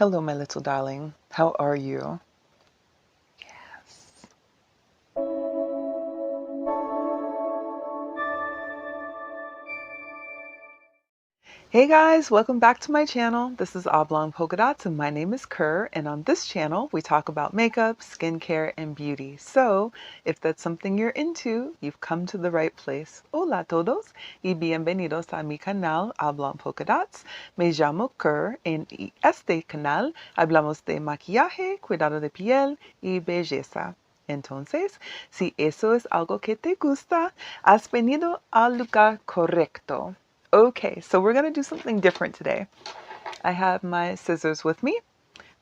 Hello, my little darling. How are you? Yes. Hey guys, welcome back to my channel. This is Oblong Polka Dots and my name is Kerr, and on this channel we talk about makeup, skincare, and beauty. So if that's something you're into, you've come to the right place. Hola a todos y bienvenidos a mi canal Oblong Polka Dots. Me llamo Kerr en este canal hablamos de maquillaje, cuidado de piel y belleza. Entonces, si eso es algo que te gusta, has venido al lugar correcto. Okay, so we're going to do something different today. I have my scissors with me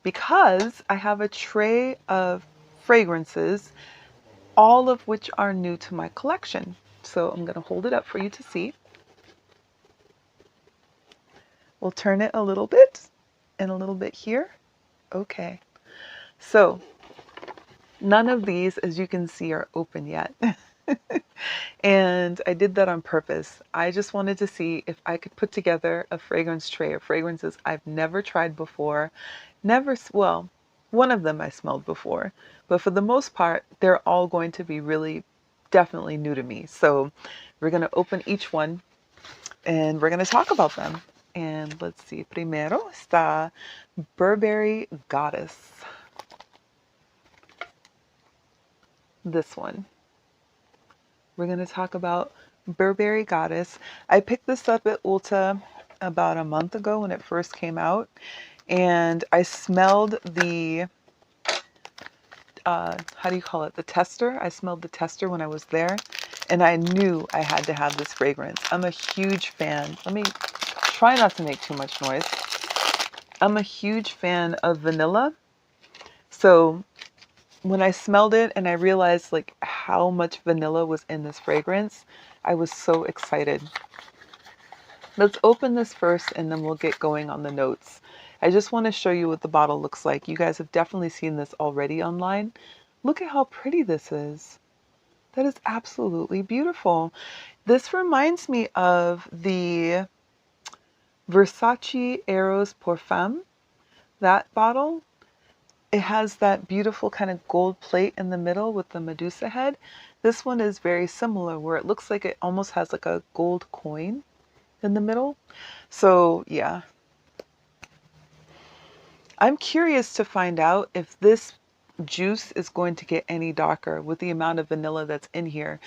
because I have a tray of fragrances, all of which are new to my collection. So I'm going to hold it up for you to see. We'll turn it a little bit and a little bit here. Okay, so none of these, as you can see, are open yet. And I did that on purpose. I just wanted to see if I could put together a fragrance tray of fragrances I've never tried before. Well, one of them I smelled before, but for the most part, they're all going to be really definitely new to me. So we're going to open each one and we're going to talk about them. And let's see, primero está Burberry Goddess. This one. We're going to talk about Burberry Goddess. I picked this up at Ulta about a month ago when it first came out, and I smelled the, how do you call it, the tester. I smelled the tester when I was there, and I knew I had to have this fragrance. I'm a huge fan. Let me try not to make too much noise. I'm a huge fan of vanilla, so when I smelled it and I realized like how much vanilla was in this fragrance, I was so excited. Let's open this first and then we'll get going on the notes. I just want to show you what the bottle looks like. You guys have definitely seen this already online. Look at how pretty this is. That is absolutely beautiful. This reminds me of the Versace Eros Pour Femme, that bottle. It has that beautiful kind of gold plate in the middle with the Medusa head. This one is very similar where it looks like it almost has like a gold coin in the middle. So yeah. I'm curious to find out if this juice is going to get any darker with the amount of vanilla that's in here.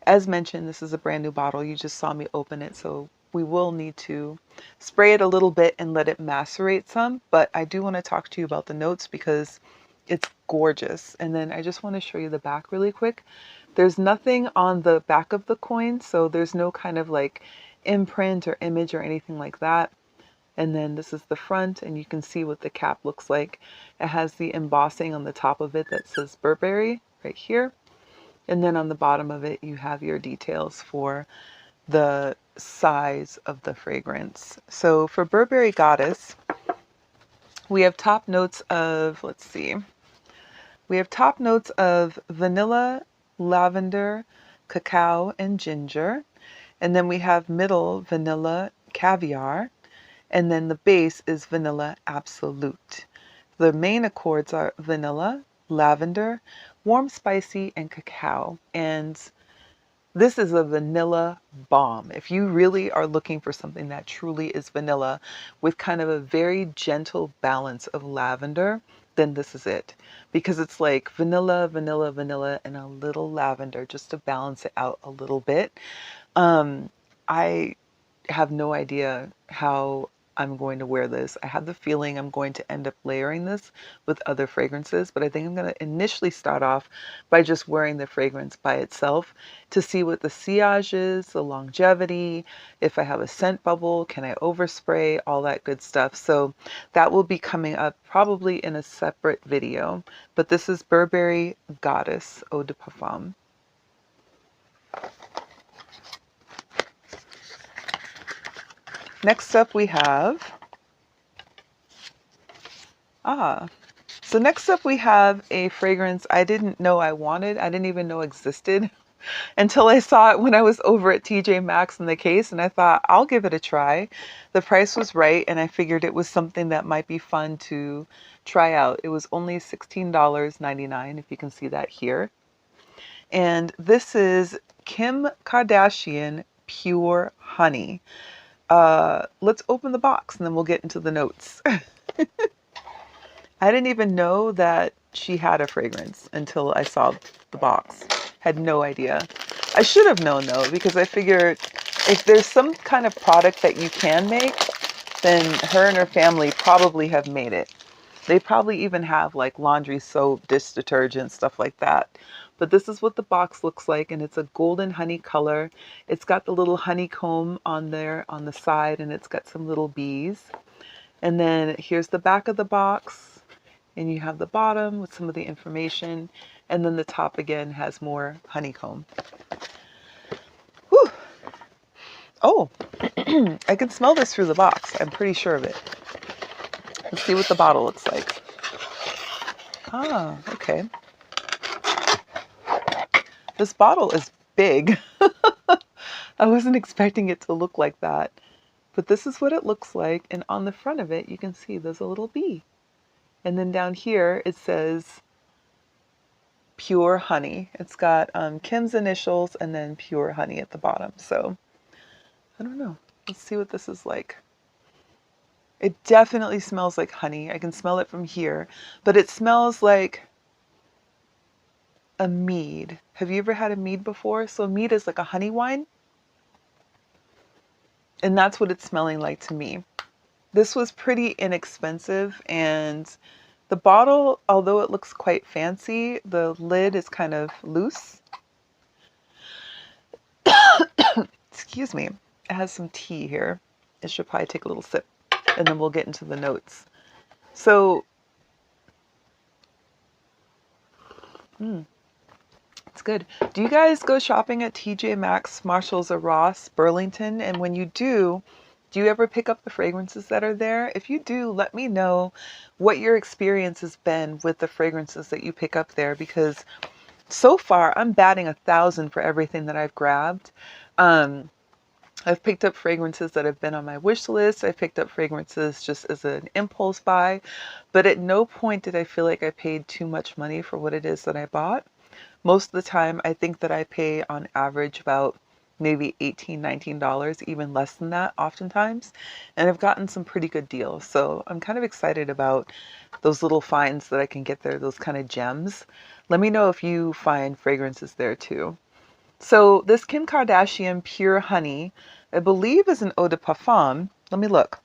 As mentioned, this is a brand new bottle. You just saw me open it, so we will need to spray it a little bit and let it macerate some, but I do want to talk to you about the notes because it's gorgeous. And then I just want to show you the back really quick. There's nothing on the back of the coin, so there's no kind of like imprint or image or anything like that. And then this is the front, and you can see what the cap looks like. It has the embossing on the top of it that says Burberry right here. And then on the bottom of it, you have your details for the size of the fragrance. So for Burberry Goddess, we have top notes of, let's see, we have top notes of vanilla, lavender, cacao, and ginger. And then we have middle vanilla, caviar. And then the base is vanilla absolute. The main accords are vanilla, lavender, warm spicy, and cacao. And this is a vanilla bomb. If you really are looking for something that truly is vanilla with kind of a very gentle balance of lavender, then this is it. Because it's like vanilla, vanilla, vanilla, and a little lavender just to balance it out a little bit. I have no idea how I'm going to wear this. I have the feeling I'm going to end up layering this with other fragrances, but I think I'm going to initially start off by just wearing the fragrance by itself to see what the sillage is, the longevity, if I have a scent bubble, can I overspray, all that good stuff. So that will be coming up probably in a separate video, but this is Burberry Goddess Eau de Parfum. Next up we have, so next up we have a fragrance I didn't know I wanted. I didn't even know existed until I saw it when I was over at TJ Maxx in the case, and I thought, I'll give it a try. The price was right, and I figured it was something that might be fun to try out. It was only $16.99, if you can see that here. And this is Kim Kardashian Pure Honey. Let's open the box and then we'll get into the notes. I didn't even know that she had a fragrance until I saw the box. Had no idea. I should have known though, because I figured if there's some kind of product that you can make, then her and her family probably have made it. They probably even have like laundry soap, dish detergent, stuff like that. But this is what the box looks like, and it's a golden honey color. It's got the little honeycomb on there on the side, and it's got some little bees. And then here's the back of the box, and you have the bottom with some of the information, and then the top again has more honeycomb. Whew. Oh, I can smell this through the box. I'm pretty sure of it. Let's see what the bottle looks like. Ah, okay. This bottle is big. I wasn't expecting it to look like that. But this is what it looks like. And on the front of it, you can see there's a little bee. And then down here, it says Pure Honey. It's got Kim's initials and then Pure Honey at the bottom. So, I don't know. Let's see what this is like. It definitely smells like honey. I can smell it from here. But it smells like a mead. Have you ever had a mead before? So mead is like a honey wine. And that's what it's smelling like to me. This was pretty inexpensive, and the bottle, although it looks quite fancy, the lid is kind of loose. Excuse me. It has some tea here. It should probably take a little sip, and then we'll get into the notes. So, it's good. Do you guys go shopping at TJ Maxx, Marshalls, or Ross, Burlington? And when you do you ever pick up the fragrances that are there? If you do, let me know what your experience has been with the fragrances that you pick up there, because so far I'm batting 1,000 for everything that I've grabbed. I've picked up fragrances that have been on my wish list. I've picked up fragrances just as an impulse buy, but at no point did I feel like I paid too much money for what it is that I bought. Most of the time, I think that I pay on average about maybe $18, $19, even less than that oftentimes. And I've gotten some pretty good deals. So I'm kind of excited about those little finds that I can get there, those kind of gems. Let me know if you find fragrances there too. So this Kim Kardashian Pure Honey, I believe is an eau de parfum. Let me look.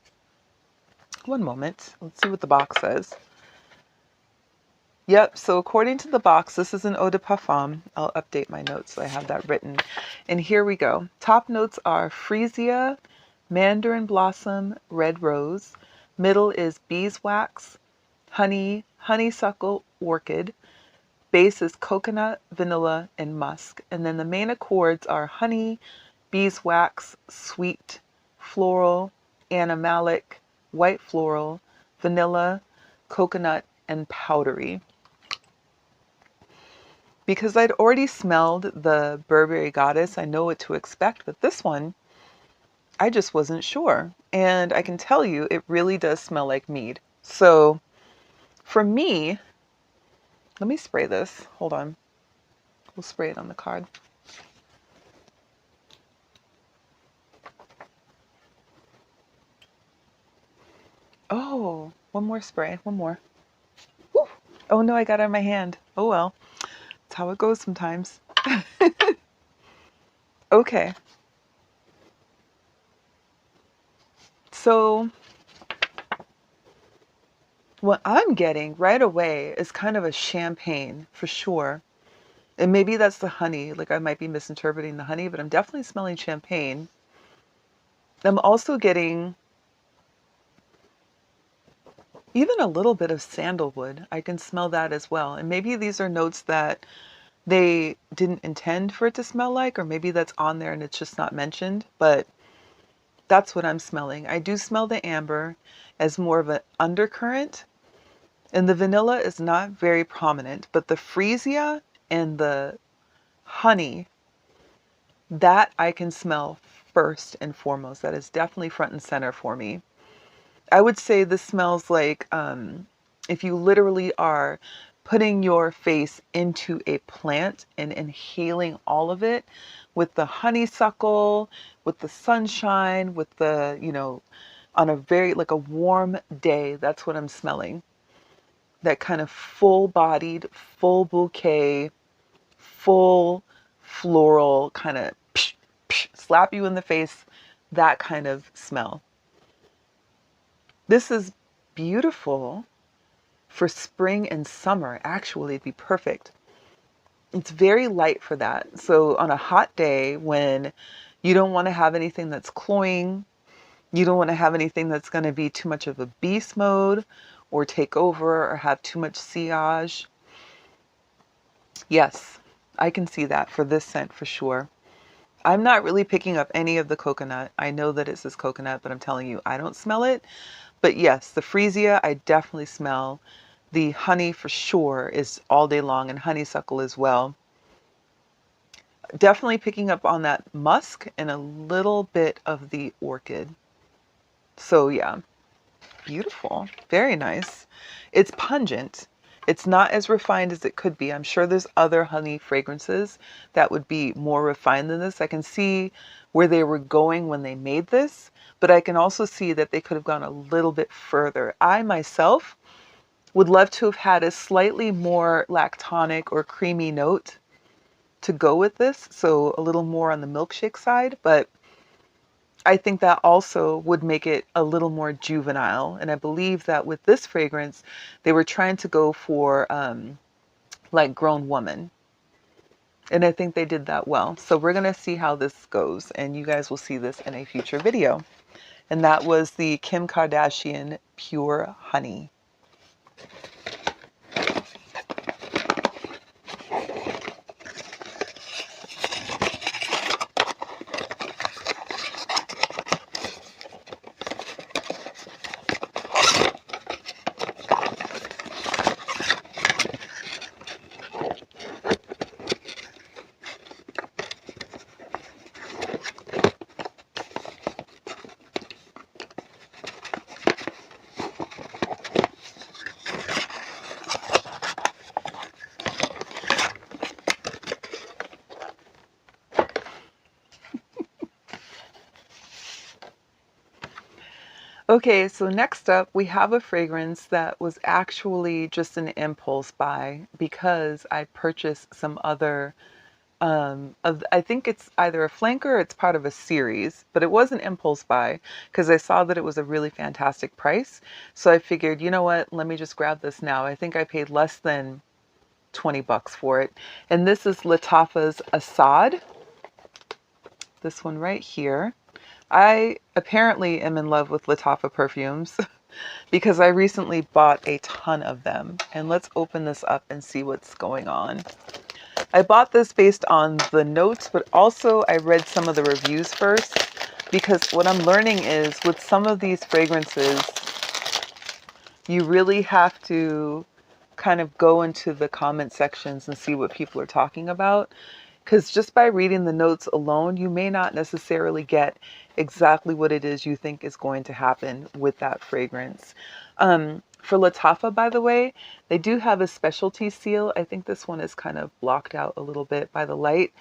One moment. Let's see what the box says. Yep, so according to the box, this is an eau de parfum. I'll update my notes so I have that written. And here we go. Top notes are freesia, mandarin blossom, red rose. Middle is beeswax, honey, honeysuckle, orchid. Base is coconut, vanilla, and musk. And then the main accords are honey, beeswax, sweet, floral, animalic, white floral, vanilla, coconut, and powdery. Because I'd already smelled the Burberry Goddess, I know what to expect, but this one, I just wasn't sure. And I can tell you, it really does smell like mead. So for me, let me spray this. Hold on. We'll spray it on the card. Oh, one more spray, one more. Woo. Oh no, I got it in my hand. Oh well. That's how it goes sometimes. Okay. So what I'm getting right away is kind of a champagne for sure. And maybe that's the honey. Like I might be misinterpreting the honey, but I'm definitely smelling champagne. I'm also getting even a little bit of sandalwood. I can smell that as well. And maybe these are notes that they didn't intend for it to smell like, or maybe that's on there and it's just not mentioned, but that's what I'm smelling. I do smell the amber as more of an undercurrent, and the vanilla is not very prominent, but the freesia and the honey That I can smell first and foremost. That is definitely front and center for me. I would say this smells like if you literally are putting your face into a plant and inhaling all of it with the honeysuckle, with the sunshine, with the, on a very, like a warm day, that's what I'm smelling. That kind of full bodied, full bouquet, full floral kind of slap you in the face, that kind of smell. This is beautiful for spring and summer. Actually, it'd be perfect. It's very light for that. So on a hot day when you don't want to have anything that's cloying, you don't want to have anything that's going to be too much of a beast mode or take over or have too much sillage. Yes, I can see that for this scent for sure. I'm not really picking up any of the coconut. I know that it says coconut, but I'm telling you, I don't smell it. But yes, the freesia, I definitely smell. The honey for sure is all day long, and honeysuckle as well. Definitely picking up on that musk and a little bit of the orchid. So yeah, beautiful. Very nice. It's pungent. It's not as refined as it could be. I'm sure there's other honey fragrances that would be more refined than this. I can see where they were going when they made this, but I can also see that they could have gone a little bit further. I myself would love to have had a slightly more lactonic or creamy note to go with this, so a little more on the milkshake side, but I think that also would make it a little more juvenile. And I believe that with this fragrance, they were trying to go for like grown woman. And I think they did that well. So we're going to see how this goes, and you guys will see this in a future video. And that was the Kim Kardashian Pure Honey. Okay, so next up we have a fragrance that was actually just an impulse buy because I purchased some other I think it's either a flanker or it's part of a series, but it was an impulse buy because I saw that it was a really fantastic price. So I figured, you know what, let me just grab this now. I think I paid less than 20 bucks for it. And this is Lattafa's Asad. This one right here. I apparently am in love with Lattafa perfumes because I recently bought a ton of them. And let's open this up and see what's going on. I bought this based on the notes, but also I read some of the reviews first because what I'm learning is with some of these fragrances, you really have to kind of go into the comment sections and see what people are talking about. Because just by reading the notes alone, you may not necessarily get exactly what it is you think is going to happen with that fragrance. For Lattafa, by the way, they do have a specialty seal. I think this one is kind of blocked out a little bit by the light,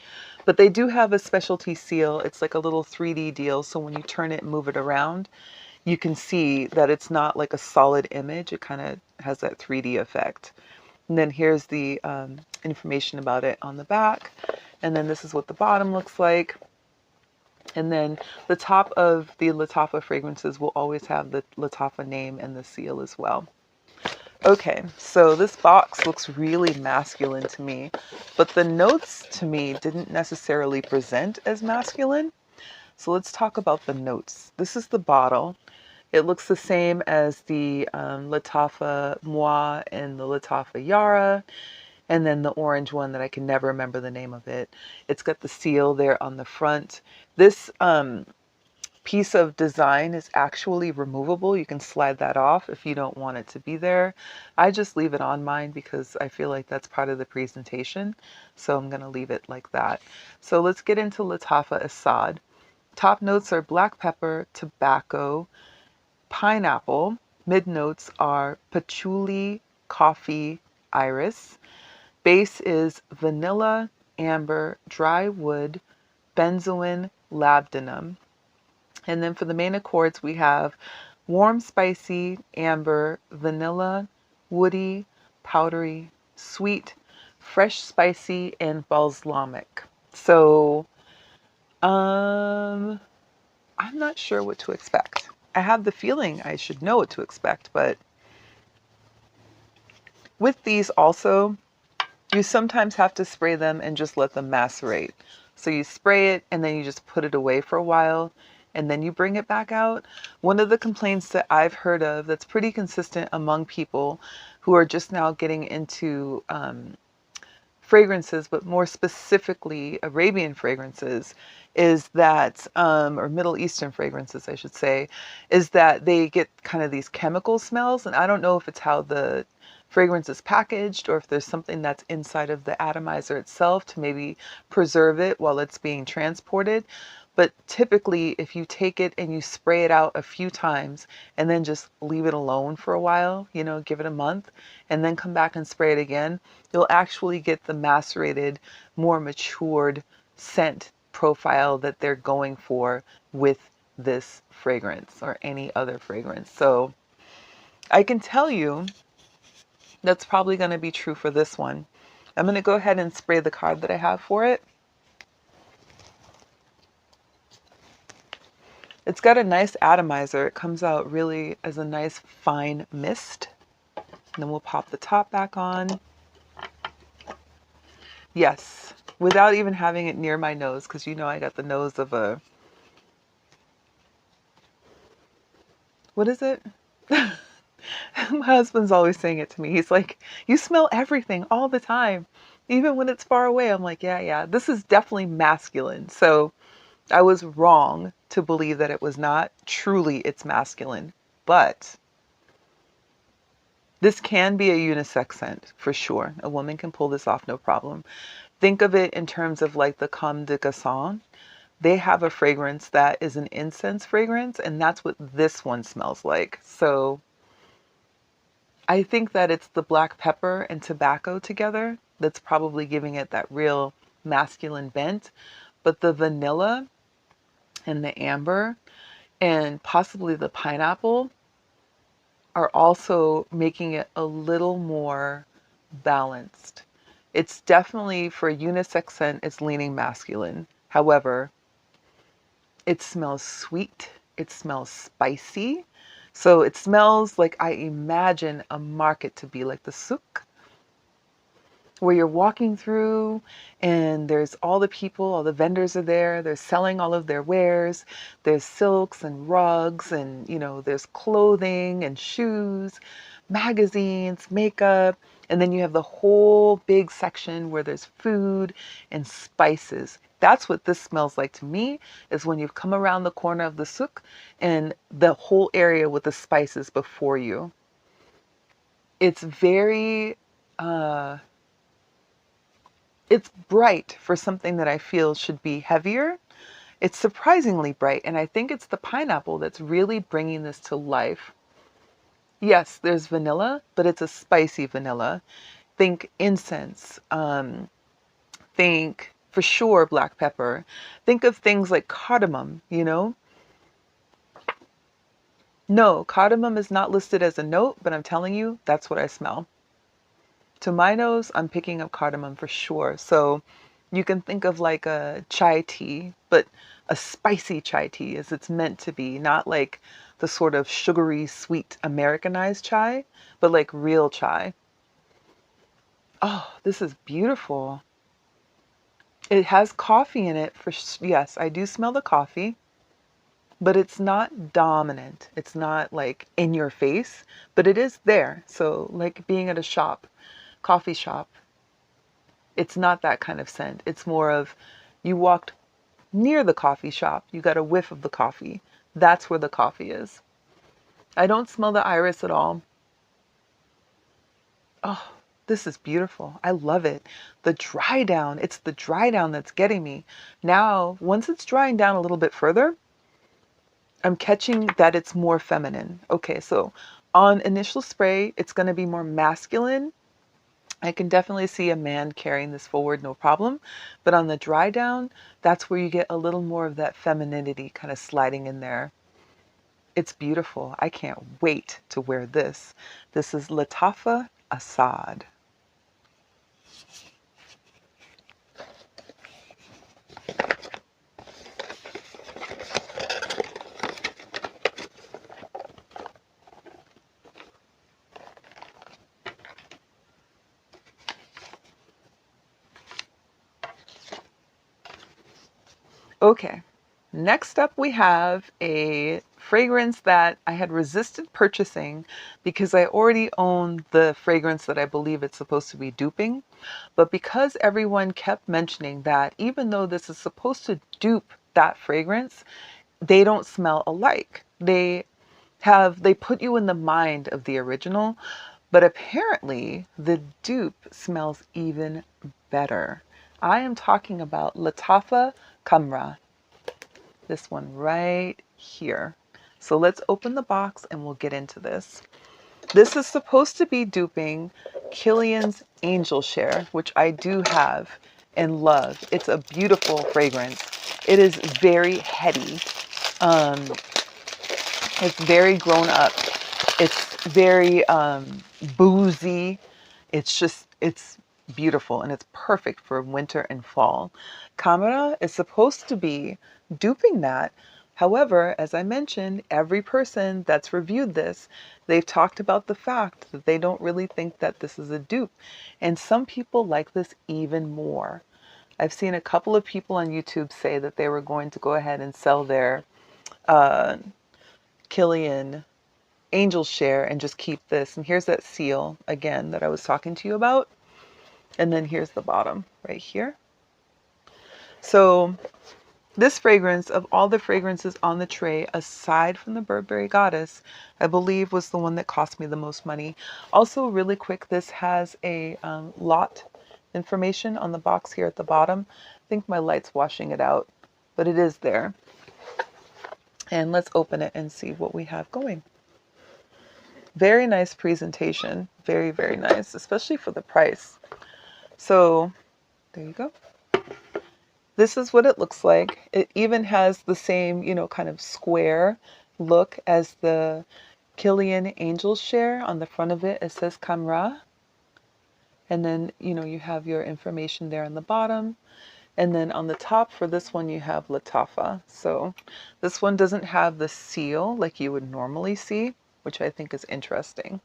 but they do have a specialty seal. It's like a little 3D deal. So when you turn it and move it around, you can see that it's not like a solid image. It kind of has that 3D effect. And then here's the information about it on the back. And then this is what the bottom looks like. And then the top of the Lattafa fragrances will always have the Lattafa name and the seal as well. Okay, so this box looks really masculine to me, but the notes to me didn't necessarily present as masculine. So let's talk about the notes. This is the bottle. It looks the same as the Lattafa Moi and the Lattafa Yara. And then the orange one that I can never remember the name of it. It's got the seal there on the front. This piece of design is actually removable. You can slide that off if you don't want it to be there. I just leave it on mine because I feel like that's part of the presentation. So I'm going to leave it like that. So let's get into Lattafa Asad. Top notes are black pepper, tobacco, pineapple. Mid notes are patchouli, coffee, iris. Base is vanilla, amber, dry wood, benzoin, labdanum. And then for the main accords, we have warm, spicy, amber, vanilla, woody, powdery, sweet, fresh, spicy, and balsamic. So, I'm not sure what to expect. I have the feeling I should know what to expect, but with these also, you sometimes have to spray them and just let them macerate. So you spray it and then you just put it away for a while and then you bring it back out. One of the complaints that I've heard of that's pretty consistent among people who are just now getting into fragrances, but more specifically Arabian fragrances, is that, or Middle Eastern fragrances, I should say, is that they get kind of these chemical smells. And I don't know if it's how the fragrance is packaged or if there's something that's inside of the atomizer itself to maybe preserve it while it's being transported. But typically, if you take it and you spray it out a few times and then just leave it alone for a while, you know, give it a month, and then come back and spray it again, you'll actually get the macerated, more matured scent profile that they're going for with this fragrance or any other fragrance. So I can tell you that's probably going to be true for this one. I'm going to go ahead and spray the card that I have for it. It's got a nice atomizer. It comes out really as a nice fine mist. And then we'll pop the top back on. Yes, without even having it near my nose, because you know I got the nose of a... What is it? My husband's always saying it to me. He's like, you smell everything all the time, even when it's far away. I'm like, yeah, this is definitely masculine. So I was wrong to believe that it was not. Truly, it's masculine. But this can be a unisex scent for sure. A woman can pull this off, no problem. Think of it in terms of like the Comme des Garçons. They have a fragrance that is an incense fragrance, and that's what this one smells like. So I think that it's the black pepper and tobacco together that's probably giving it that real masculine bent. But the vanilla and the amber and possibly the pineapple are also making it a little more balanced. It's definitely, for a unisex scent, it's leaning masculine. However, it smells sweet. It smells spicy. So it smells like I imagine a market to be like the souk, where you're walking through and there's all the people, all the vendors are there. They're selling all of their wares. There's silks and rugs and, you know, there's clothing and shoes, magazines, makeup. And then you have the whole big section where there's food and spices. That's what this smells like to me, is when you've come around the corner of the souk and the whole area with the spices before you. It's very, it's bright for something that I feel should be heavier. It's surprisingly bright, and I think it's the pineapple that's really bringing this to life. Yes, there's vanilla, but it's a spicy vanilla. Think incense. Think for sure black pepper. Think of things like cardamom, you know? No, cardamom is not listed as a note, but I'm telling you, that's what I smell. To my nose, I'm picking up cardamom for sure. So you can think of like a chai tea, but a spicy chai tea as it's meant to be, not like the sort of sugary, sweet Americanized chai, but like real chai. Oh, this is beautiful. It has coffee in it for, yes, I do smell the coffee, but it's not dominant. It's not like in your face, but it is there. So like being at a shop, coffee shop, it's not that kind of scent. It's more of you walked near the coffee shop, you got a whiff of the coffee, That's where the coffee is. I don't smell the iris at all. Oh, this is beautiful. I love it. The dry down, it's the dry down that's getting me. Now, once it's drying down a little bit further, I'm catching that it's more feminine. Okay, so on initial spray, it's going to be more masculine. I can definitely see a man carrying this forward, no problem. But on the dry down, that's where you get a little more of that femininity kind of sliding in there. It's beautiful. I can't wait to wear this. This is Lattafa Asad. Okay, next up we have a fragrance that I had resisted purchasing because I already own the fragrance that I believe it's supposed to be duping. But because everyone kept mentioning that even though this is supposed to dupe that fragrance, they don't smell alike. They put you in the mind of the original, but apparently the dupe smells even better. I am talking about Lattafa Khamrah. This one right here. So let's open the box and we'll get into this. This is supposed to be duping Kilian's Angel Share, which I do have and love. It's a beautiful fragrance. It is very heady. It's very grown up. It's very boozy. It's beautiful and it's perfect for winter and fall. Khamrah is supposed to be duping that. However, as I mentioned, every person that's reviewed this, they've talked about the fact that they don't really think that this is a dupe. And some people like this even more. I've seen a couple of people on YouTube say that they were going to go ahead and sell their Kilian Angel Share and just keep this. And here's that seal again that I was talking to you about. And then here's the bottom right here. So this fragrance, of all the fragrances on the tray, aside from the Burberry Goddess, I believe was the one that cost me the most money. Also, really quick, this has a lot information on the box here at the bottom. I think my light's washing it out, but it is there. And let's open it and see what we have going. Very nice presentation. Very, very nice, especially for the price. So there you go. This is what it looks like. It even has the same, kind of square look as the Kilian Angel Share. On the front of it, it says Khamrah. And then, you have your information there on the bottom. And then on the top for this one, you have Lattafa. So this one doesn't have the seal like you would normally see, which I think is interesting.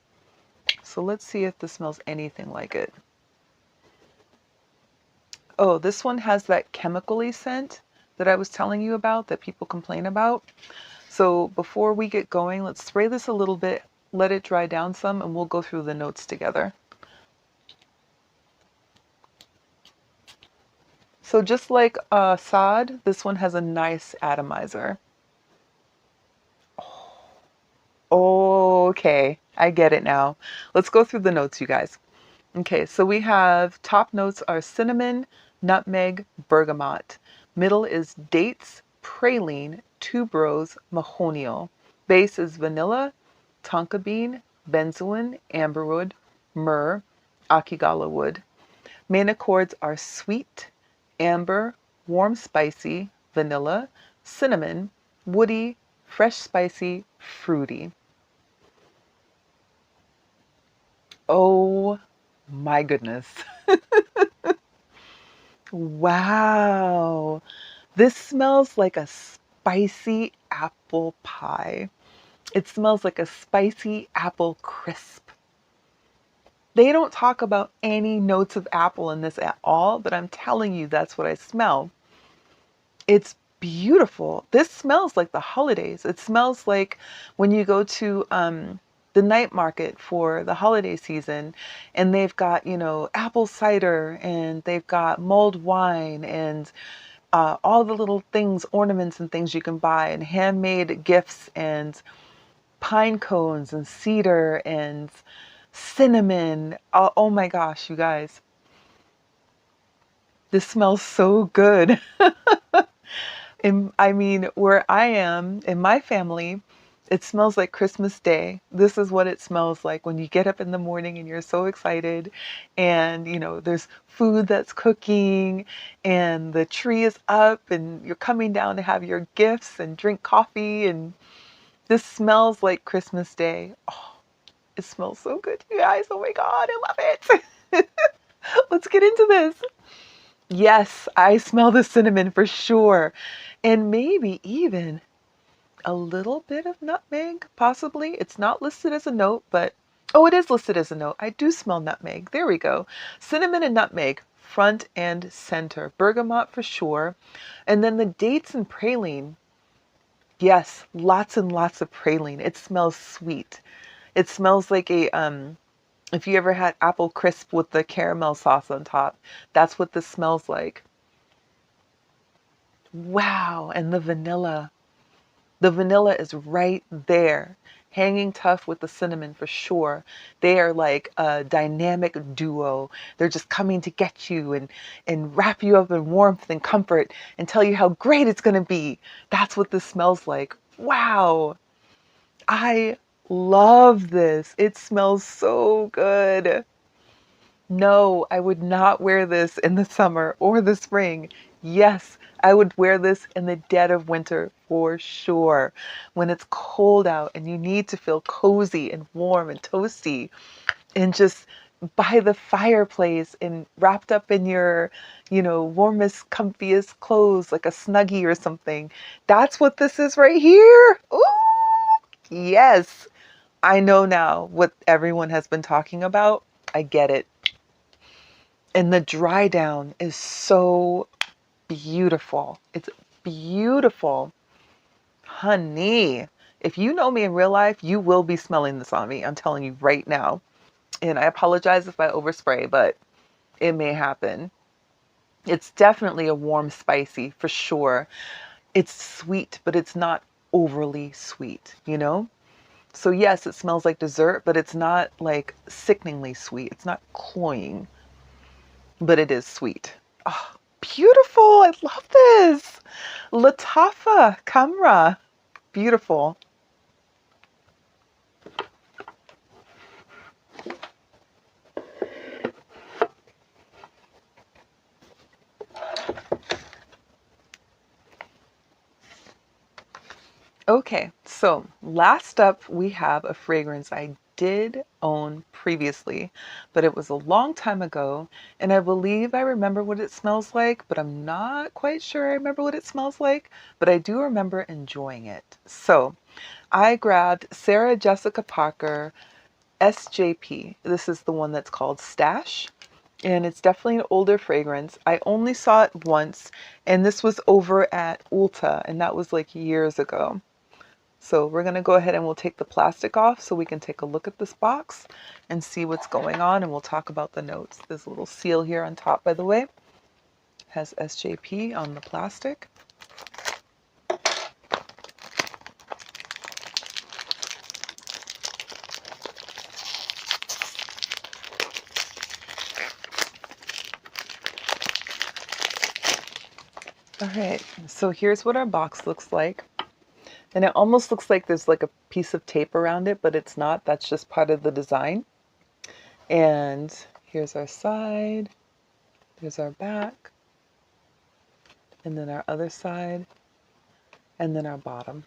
So let's see if this smells anything like it. Oh, this one has that chemically scent that I was telling you about that people complain about. So before we get going, let's spray this a little bit, let it dry down some, and we'll go through the notes together. So just like Asad, this one has a nice atomizer. Oh, okay, I get it now. Let's go through the notes, you guys. Okay, so we have top notes are cinnamon, nutmeg, bergamot. Middle is dates, praline, tuberose, mahonial. Base is vanilla, tonka bean, benzoin, amberwood, myrrh, akigala wood. Main accords are sweet, amber, warm spicy, vanilla, cinnamon, woody, fresh spicy, fruity. Oh my goodness. Wow. This smells like a spicy apple pie. It smells like a spicy apple crisp. They don't talk about any notes of apple in this at all, but I'm telling you, that's what I smell. It's beautiful. This smells like the holidays. It smells like when you go to the night market for the holiday season and they've got, apple cider and they've got mulled wine and all the little things, ornaments and things you can buy, and handmade gifts, and pine cones and cedar and cinnamon. Oh my gosh, you guys. This smells so good. I mean, where I am, in my family, it smells like Christmas Day. This is what it smells like when you get up in the morning and you're so excited, and there's food that's cooking, and the tree is up, and you're coming down to have your gifts and drink coffee, and this smells like Christmas Day. Oh, it smells so good, you guys. Oh my God, I love it. Let's get into this. Yes, I smell the cinnamon for sure. And maybe even a little bit of nutmeg, possibly. It's not listed as a note, but oh, it is listed as a note. I do smell nutmeg. There we go. Cinnamon and nutmeg, front and center. Bergamot for sure. And then the dates and praline. Yes, lots and lots of praline. It smells sweet. It smells like if you ever had apple crisp with the caramel sauce on top, that's what this smells like. Wow, and the vanilla. The vanilla is right there, hanging tough with the cinnamon for sure. They are like a dynamic duo. They're just coming to get you and wrap you up in warmth and comfort and tell you how great it's going to be. That's what this smells like. Wow. I love this. It smells so good. No, I would not wear this in the summer or the spring. Yes, I would wear this in the dead of winter for sure. When it's cold out and you need to feel cozy and warm and toasty and just by the fireplace and wrapped up in your, warmest, comfiest clothes like a Snuggie or something. That's what this is right here. Ooh, yes. I know now what everyone has been talking about. I get it. And the dry down is so beautiful. It's beautiful. Honey, if you know me in real life, you will be smelling this on me. I'm telling you right now. And I apologize if I overspray, but it may happen. It's definitely a warm spicy for sure. It's sweet, but it's not overly sweet, So yes, it smells like dessert, but it's not like sickeningly sweet. It's not cloying, but it is sweet. Oh, beautiful. I love this. Lattafa Khamrah. Beautiful. Okay, so last up we have a fragrance I did own previously, but it was a long time ago, and I believe I remember what it smells like, but I'm not quite sure I remember what it smells like, but I do remember enjoying it. So I grabbed Sarah Jessica Parker SJP. This is the one that's called Stash. And it's definitely an older fragrance. I only saw it once, and this was over at Ulta, and that was like years ago. So we're going to go ahead and we'll take the plastic off so we can take a look at this box and see what's going on, and we'll talk about the notes. There's a little seal here on top, by the way. It has SJP on the plastic. All right, so here's what our box looks like. And it almost looks like there's like a piece of tape around it, but it's not. That's just part of the design. And here's our side. There's our back. And then our other side. And then our bottom.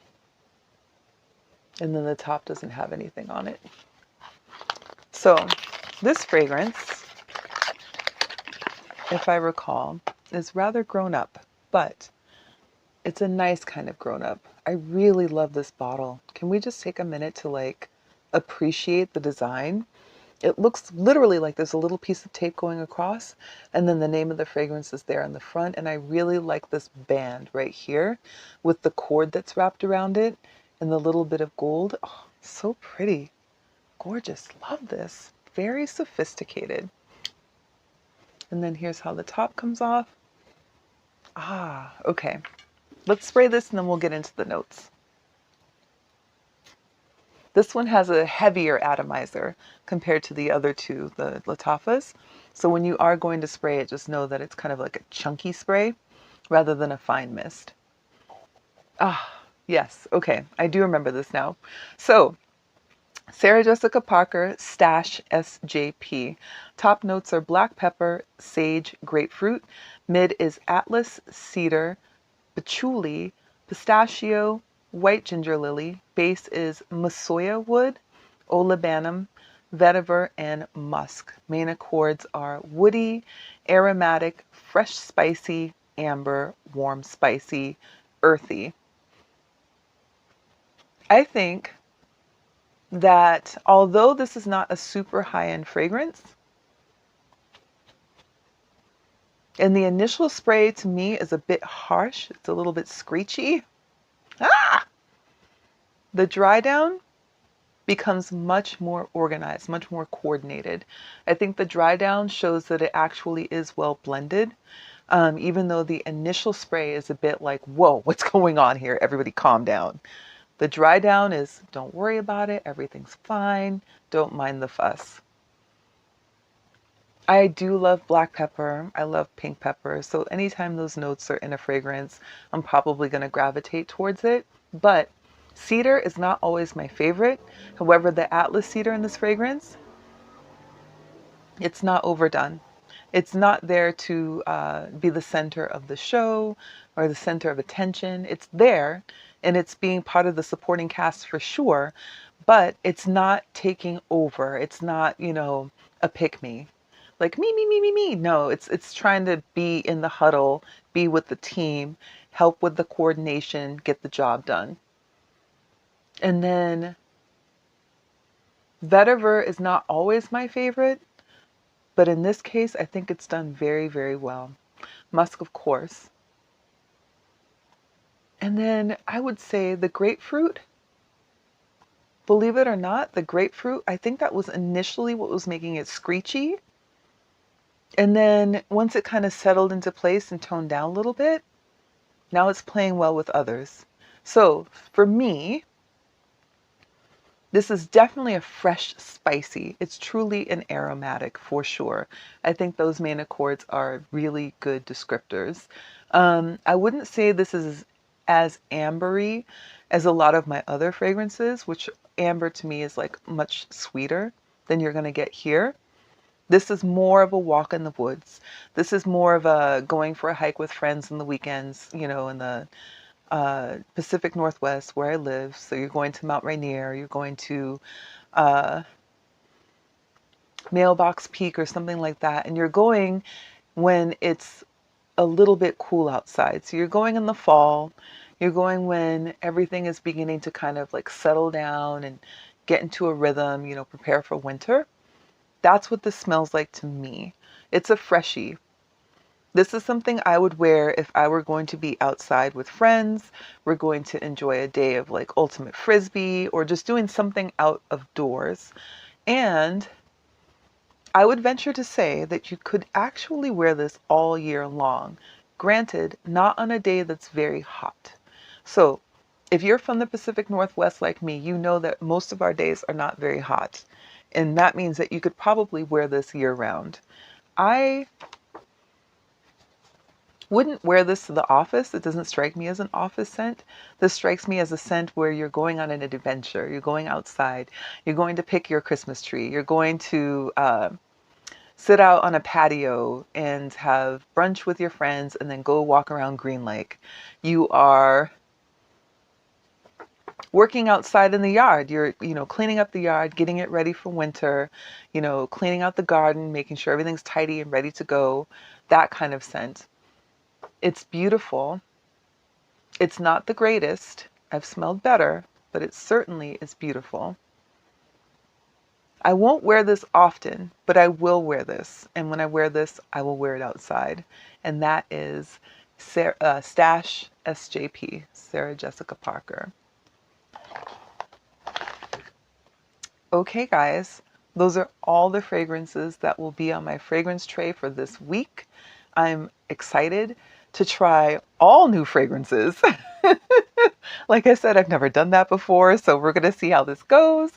And then the top doesn't have anything on it. So this fragrance, if I recall, is rather grown up, but it's a nice kind of grown up. I really love this bottle. Can we just take a minute to like appreciate the design? It looks literally like there's a little piece of tape going across, and then the name of the fragrance is there on the front. And I really like this band right here with the cord that's wrapped around it and the little bit of gold. Oh, so pretty. Gorgeous. Love this. Very sophisticated. And then here's how the top comes off. Okay. Let's spray this and then we'll get into the notes. This one has a heavier atomizer compared to the other two, the Lattafas. So when you are going to spray it, just know that it's kind of like a chunky spray rather than a fine mist. Yes. Okay. I do remember this now. So Sarah Jessica Parker Stash SJP. Top notes are black pepper, sage, grapefruit. Mid is atlas, cedar, patchouli, pistachio, white ginger lily. Base is Masoya wood, olibanum, vetiver, and musk. Main accords are woody, aromatic, fresh spicy, amber, warm spicy, earthy. I think that although this is not a super high-end fragrance, and the initial spray to me is a bit harsh, it's a little bit screechy, the dry down becomes much more organized, much more coordinated. I think the dry down shows that it actually is well blended, even though the initial spray is a bit like, whoa, what's going on here? Everybody calm down. The dry down is, don't worry about it, everything's fine, don't mind the fuss. I do love black pepper, I love pink pepper, so anytime those notes are in a fragrance, I'm probably going to gravitate towards it. But cedar is not always my favorite. However, the Atlas cedar in this fragrance, it's not overdone. It's not there to be the center of the show or the center of attention. It's there and it's being part of the supporting cast for sure, but it's not taking over. It's not, you know, a pick me. Like me, me, me, me, me. No, it's trying to be in the huddle, be with the team, help with the coordination, get the job done. And then vetiver is not always my favorite, but in this case, I think it's done very, very well. Musk, of course. And then I would say the grapefruit, believe it or not, the grapefruit, I think that was initially what was making it screechy. And then once it kind of settled into place and toned down a little bit, now it's playing well with others. So for me, this is definitely a fresh spicy. It's truly an aromatic for sure. I think those main accords are really good descriptors. I wouldn't say this is as ambery as a lot of my other fragrances, which amber to me is like much sweeter than you're going to get here. This is more of a walk in the woods. This is more of a going for a hike with friends on the weekends, you know, in the Pacific Northwest where I live. So you're going to Mount Rainier, you're going to Mailbox Peak or something like that. And you're going when it's a little bit cool outside. So you're going in the fall, you're going when everything is beginning to kind of like settle down and get into a rhythm, you know, prepare for winter. That's what this smells like to me. It's a freshie. This is something I would wear if I were going to be outside with friends. We're going to enjoy a day of like ultimate frisbee or just doing something out of doors. And I would venture to say that you could actually wear this all year long. Granted, not on a day that's very hot. So if you're from the Pacific Northwest like me, you know that most of our days are not very hot. And that means that you could probably wear this year round. I wouldn't wear this to the office. It doesn't strike me as an office scent. This strikes me as a scent where you're going on an adventure. You're going outside. You're going to pick your Christmas tree. You're going to sit out on a patio and have brunch with your friends and then go walk around Green Lake. You are working outside in the yard. You're, you know, cleaning up the yard, getting it ready for winter, you know, cleaning out the garden, making sure everything's tidy and ready to go. That kind of scent. It's beautiful. It's not the greatest. I've smelled better, but it certainly is beautiful. I won't wear this often, but I will wear this. And when I wear this, I will wear it outside. And that is Stash SJP, Sarah Jessica Parker. Okay, guys, those are all the fragrances that will be on my fragrance tray for this week. I'm excited to try all new fragrances. Like I said, I've never done that before, so we're going to see how this goes.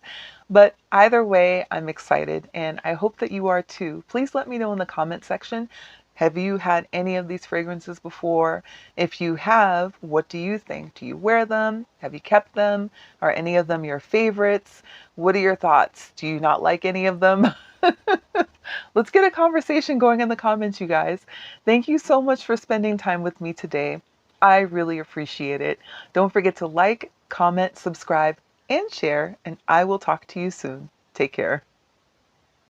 But either way, I'm excited and I hope that you are too. Please let me know in the comment section. Have you had any of these fragrances before? If you have, what do you think? Do you wear them? Have you kept them? Are any of them your favorites? What are your thoughts? Do you not like any of them? Let's get a conversation going in the comments, you guys. Thank you so much for spending time with me today. I really appreciate it. Don't forget to like, comment, subscribe, and share, and I will talk to you soon. Take care.